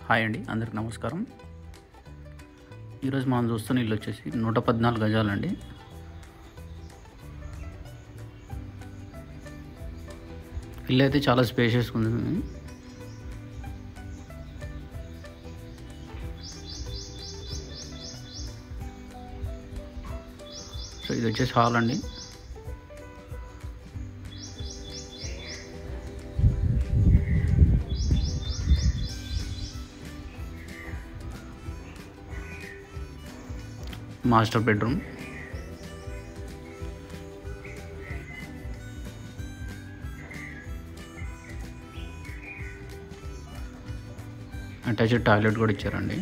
Hi అండి, అందరికి నమస్కారం. ఈరోజు మనం చూస్తున్న ఇల్లు వచ్చేసి 114 గజాలండి. ఇల్లు అయితే చాలా స్పేషియస్ ఉంది. సో ఇది వచ్చేసి హాల్ అండి. మాస్టర్ బెడ్రూమ్, అటాచ్డ్ టాయిలెట్ కూడా ఇచ్చారండి.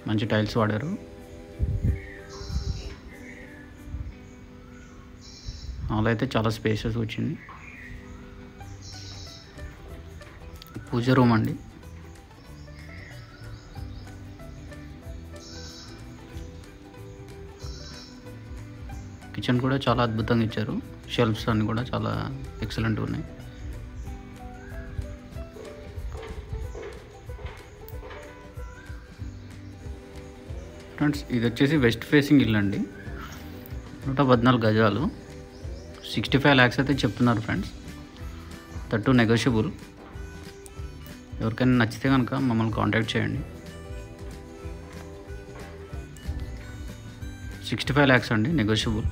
మంచి టైల్స్ వాడారు. హాల్ అయితే చాలా స్పేసెస్ వచ్చింది. పూజ రూమ్ అండి. కిచెన్ కూడా చాలా అద్భుతంగా ఇచ్చారు. షెల్ఫ్స్ అన్నీ కూడా చాలా ఎక్సలెంట్గా ఉన్నాయి. ఫ్రెండ్స్, ఇది వచ్చేసి వెస్ట్ ఫేసింగ్ ఇల్లు అండి. 114 గజాలు, 65 lakhs అయితే చెప్తున్నారు ఫ్రెండ్స్. That negotiable. ఎవరికైనా నచ్చితే కనుక మమ్మల్ని కాంటాక్ట్ చేయండి. 65 lakhs అండి, నెగోషియబుల్.